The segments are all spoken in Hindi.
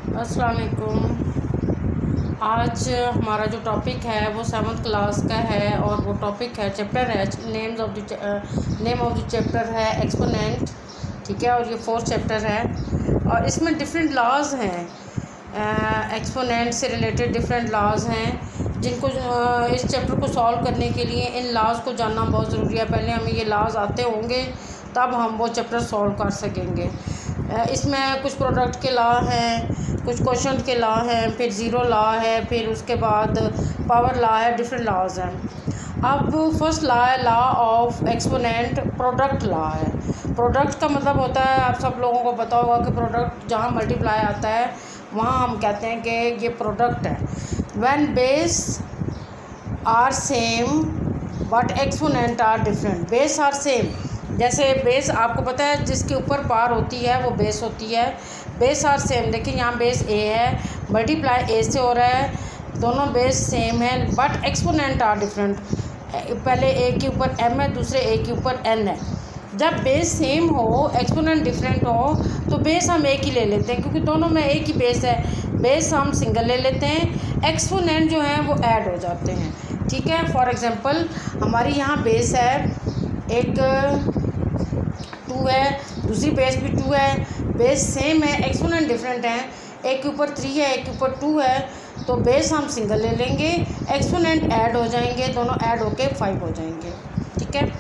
अस्सलाम वालेकुम। आज हमारा जो टॉपिक है वो 7th क्लास का है और वो टॉपिक है चैप्टर है नेम ऑफ द चैप्टर है एक्सपोनेंट। ठीक है, और ये 4th चैप्टर है और इसमें डिफरेंट लॉज हैं। एक्सपोनेंट से रिलेटेड डिफरेंट लॉज हैं जिनको इस चैप्टर को सॉल्व करने के लिए इन लॉज को जानना बहुत ज़रूरी है। पहले हमें ये लॉज आते होंगे तब हम वो चैप्टर सॉल्व कर सकेंगे। इसमें कुछ प्रोडक्ट के लॉ हैं, कुछ क्वेश्चन के लॉ हैं, फिर ज़ीरो लॉ है, फिर उसके बाद पावर लॉ है, डिफरेंट लॉज हैं। अब फर्स्ट लॉ है law of exponent, product law है। प्रोडक्ट का मतलब होता है, आप सब लोगों को पता होगा कि प्रोडक्ट जहाँ मल्टीप्लाई आता है वहाँ हम कहते हैं कि ये प्रोडक्ट है। When base are same but exponent are different. Base are same, जैसे बेस आपको पता है जिसके ऊपर पार होती है वो बेस होती है। बेस आर सेम, देखिए यहाँ बेस ए है, मल्टीप्लाई ए से हो रहा है, दोनों बेस सेम है बट एक्सपोनेंट आर डिफरेंट। पहले ए के ऊपर एम है, दूसरे ए के ऊपर एन है। जब बेस सेम हो, एक्सपोनेंट डिफरेंट हो, तो बेस हम एक ही ले लेते हैं क्योंकि दोनों में एक ही बेस है। बेस हम सिंगल ले लेते हैं, एक्सपोनेंट जो हैं वो ऐड हो जाते हैं। ठीक है, फॉर एग्जांपल हमारी यहाँ बेस है, एक 2 है, दूसरी बेस भी 2 है, बेस सेम है, एक्सपोनेंट डिफरेंट है। एक के ऊपर 3 है, एक के ऊपर 2 है, तो बेस हम सिंगल ले लेंगे, एक्सपोनेंट ऐड हो जाएंगे, दोनों ऐड होके 5 हो जाएंगे। ठीक है,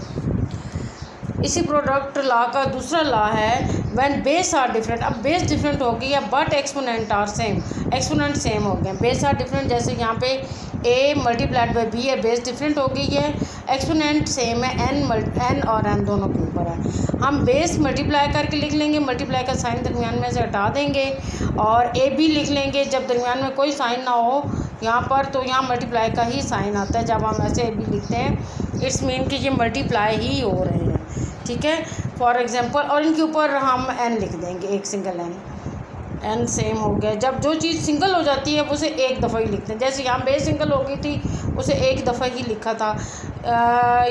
इसी प्रोडक्ट लॉ का दूसरा लॉ है व्हेन बेस आर डिफरेंट। अब बेस डिफरेंट हो गई है but exponent are same, exponent same हो गए। बेस आर डिफरेंट, जैसे यहाँ पे ए मल्टीप्लाइड बाई बी है, बेस डिफरेंट हो गई है, एक्सपोनेंट सेम है, एन और एन दोनों के ऊपर है। हम बेस मल्टीप्लाई करके लिख लेंगे, मल्टीप्लाई का साइन दरमियान में से हटा देंगे और ए बी लिख लेंगे जब दरमियान में कोई साइन ना हो यहाँ पर, तो यहाँ मल्टीप्लाई का ही साइन आता है जब हम ऐसे ए बी लिखते हैं। इट्स मीन कि ये मल्टीप्लाई ही हो रहे हैं। ठीक है, फॉर एग्जांपल, और इनके ऊपर हम एन लिख देंगे, एक सिंगल एन सेम हो गया। जब जो चीज़ सिंगल हो जाती है उसे एक दफ़ा ही लिखते हैं, जैसे यहाँ बेस सिंगल हो गई थी उसे एक दफ़ा ही लिखा था।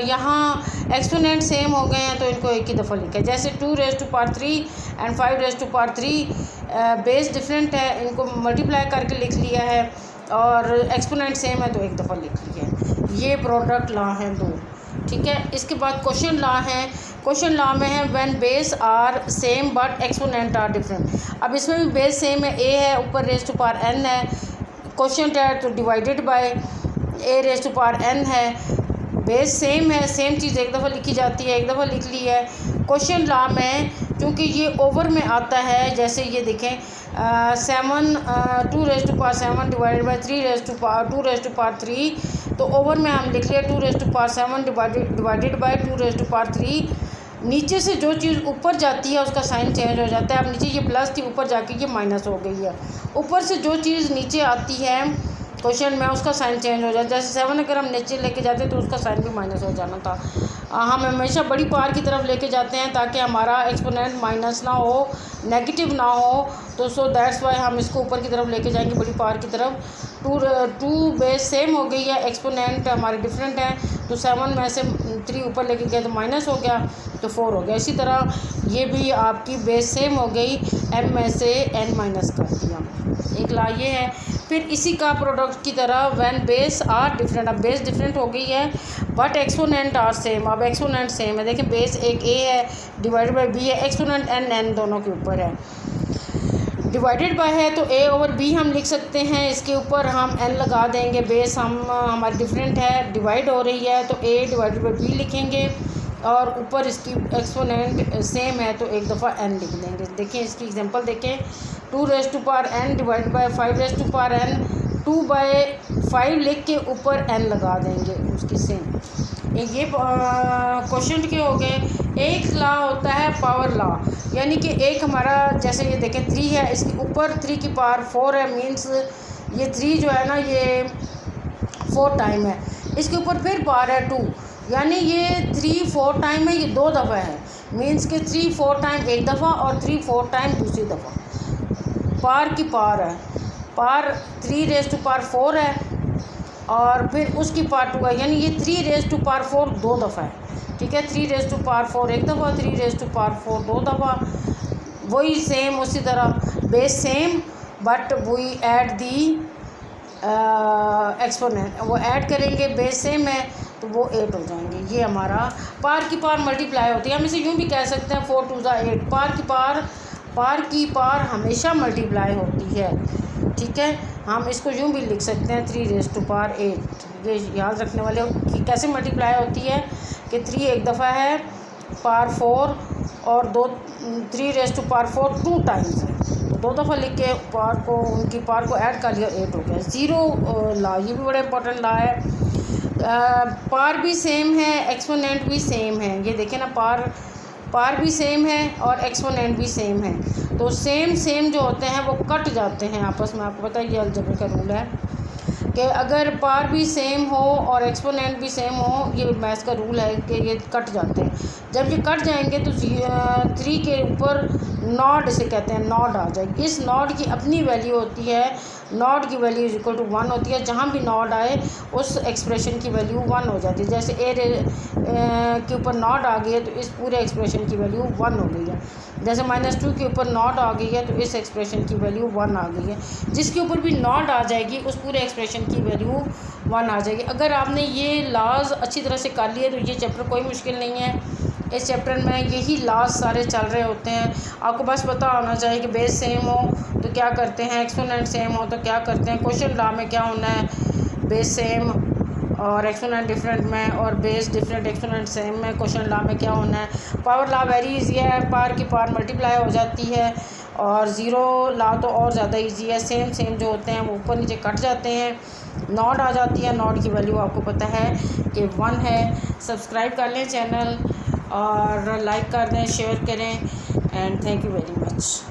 यहाँ एक्सपोनेंट सेम हो गए हैं तो इनको एक ही दफ़ा लिखा है, जैसे 2⁻³ एंड 5⁻³ बेस डिफरेंट है, इनको मल्टीप्लाई करके लिख लिया है और एक्सपोनेंट सेम है तो एक दफ़ा लिख लिया है। ये प्रोडक्ट लॉ हैं 2। ठीक है, इसके बाद क्वेश्चन लॉ है। क्वेश्चन लॉ में है when base are same but exponent are different. अब इसमें भी बेस सेम है, ए है, ऊपर रेज़ टू पावर एन है, क्वेश्चन है तो divided by A raise to power n है। बेस सेम है, सेम चीज़ एक दफ़ा लिखी जाती है, एक दफ़ा लिख ली है। क्वेश्चन लॉ में क्योंकि ये ओवर में आता है, जैसे ये देखें 2⁻7 डिवाइडेड बाई 2⁻3, तो ओवर में हम लिख लिया 2⁻7 डिवाइडेड बाई 2⁻3। नीचे से जो चीज़ ऊपर जाती है उसका साइन चेंज हो जाता है। अब नीचे ये प्लस थी, ऊपर जाके ये माइनस हो गई है। ऊपर से जो चीज़ नीचे आती है क्वेश्चन में उसका साइन चेंज हो जाता है। जैसे 7 अगर हम नीचे लेके जाते तो उसका साइन भी माइनस हो जाना था। हम हमेशा बड़ी पावर की तरफ लेके जाते हैं ताकि हमारा एक्सपोनेंट माइनस ना हो, नेगेटिव ना हो, तो सो दैट्स वाई हम इसको ऊपर की तरफ लेके जाएंगे, बड़ी पावर की तरफ। 2 बेस सेम हो गई है, एक्सपोनेंट हमारे डिफरेंट हैं, तो 7 में से 3 ऊपर लेके गए तो माइनस हो गया, तो 4 हो गया। इसी तरह ये भी आपकी बेस सेम हो गई, एम में से एन माइनस कर दिया। एक लॉ ये है। फिर इसी का प्रोडक्ट की तरह व्हेन बेस आर डिफरेंट। अब बेस डिफरेंट हो गई है बट एक्सपोनेंट आर सेम। अब एक्सपोनेंट सेम है, देखिए बेस एक ए है, डिवाइडेड बाई बी है, एक्सपोनेंट एन दोनों के ऊपर है। डिवाइडेड बाय है तो ए ओवर बी हम लिख सकते हैं, इसके ऊपर हम एन लगा देंगे। बेस हमारी डिफरेंट है, डिवाइड हो रही है, तो ए डिवाइडेड बाई बी लिखेंगे और ऊपर इसकी एक्सपोनेंट सेम है तो एक दफ़ा एन लिख देंगे। देखिए इसकी एग्जांपल देखें, 2⁻n डिवाइड बाय 5⁻n, 2/5 लिख के ऊपर एन लगा देंगे उसकी सेम। ये क्वेश्चन के हो गए। एक लॉ होता है पावर लॉ, यानी कि एक हमारा, जैसे ये देखें 3 है, इसके ऊपर 3 की पावर 4 है, मीन्स ये 3 जो है ना ये 4 टाइम है, इसके ऊपर फिर पावर है 2, यानी ये 3 4 टाइम है, ये 2 दफ़ा है, मीन्स के 3 4 टाइम एक दफ़ा और 3 4 टाइम दूसरी दफ़ा। पावर की पावर है, पावर 3⁻4 है और फिर उसकी पावर 2 है, यानी ये 3⁻4 2 दफ़ा है। ठीक है, 3⁻4 एक दफ़ा, 3⁻4 2 दफ़ा, वही सेम उसी तरह base same but we add the exponent, वो ऐड करेंगे, बेस सेम है तो वो 8 हो जाएंगे। ये हमारा पार की पार मल्टीप्लाई होती है। हम इसे यूँ भी कह सकते हैं 4 2 8, पार की पार हमेशा मल्टीप्लाई होती है, ठीक है। हम इसको यूँ भी लिख सकते हैं 3 रेज़ टू पावर 8। ये याद रखने वाले कि कैसे मल्टीप्लाई होती है कि 3 एक दफ़ा है, पावर 4 और 3 रेज़ टू पावर 4 2 टाइम्स है, तो 2 दफ़ा लिख के पार को, उनकी पार को ऐड कर लिया, 8 हो गया। ज़ीरो ला, ये भी बड़ा इंपॉर्टेंट ला है। पार भी सेम है, एक्सपोनेंट भी सेम है। ये देखें ना, पार भी सेम है और एक्सपोनेंट भी सेम है, तो सेम जो होते हैं वो कट जाते हैं आपस में। आपको पता है ये अलजेब्रा का रूल है कि अगर पार भी सेम हो और एक्सपोनेंट भी सेम हो, ये मैथ्स का रूल है कि ये कट जाते हैं। जब ये कट जाएंगे तो 3 के ऊपर नॉट, इसे कहते हैं नॉट आ जाएगी। इस नॉट की अपनी वैल्यू होती है, नॉट की वैल्यू इज इक्वल टू 1 होती है। जहाँ भी नॉट आए उस एक्सप्रेशन की वैल्यू 1 हो जाती है। जैसे के ऊपर नॉट आ गई है तो इस पूरे एक्सप्रेशन की वैल्यू 1 हो गई है। जैसे -2 के ऊपर नॉट आ गई है तो इस एक्सप्रेशन की वैल्यू 1 आ गई है। जिसके ऊपर भी नॉट आ जाएगी उस पूरे एक्सप्रेशन की वैल्यू 1 आ जाएगी। अगर आपने ये लॉज अच्छी तरह से कर लिए तो ये चैप्टर कोई मुश्किल नहीं है। इस चैप्टर में यही लॉज सारे चल रहे होते हैं। आपको बस पता होना चाहिए कि बेस सेम हो तो क्या करते हैं, एक्सपोनेंट सेम हो तो क्या करते हैं। क्वेश्चन लॉ में क्या होना है, बेस सेम और एक्सपोनेंट डिफरेंट में, और बेस डिफरेंट एक्सपोनेंट सेम में। क्वेश्चन लॉ में क्या होना है, पावर लॉ वेरी इजी है, पार की पार मल्टीप्लाई हो जाती है। और ज़ीरो लॉ तो और ज़्यादा इजी है, सेम जो होते हैं वो ऊपर नीचे कट जाते हैं। नॉट आ जाती है, नॉट की वैल्यू आपको पता है कि 1 है। सब्सक्राइब कर लें चैनल और लाइक कर दें, शेयर करें, and thank you very much.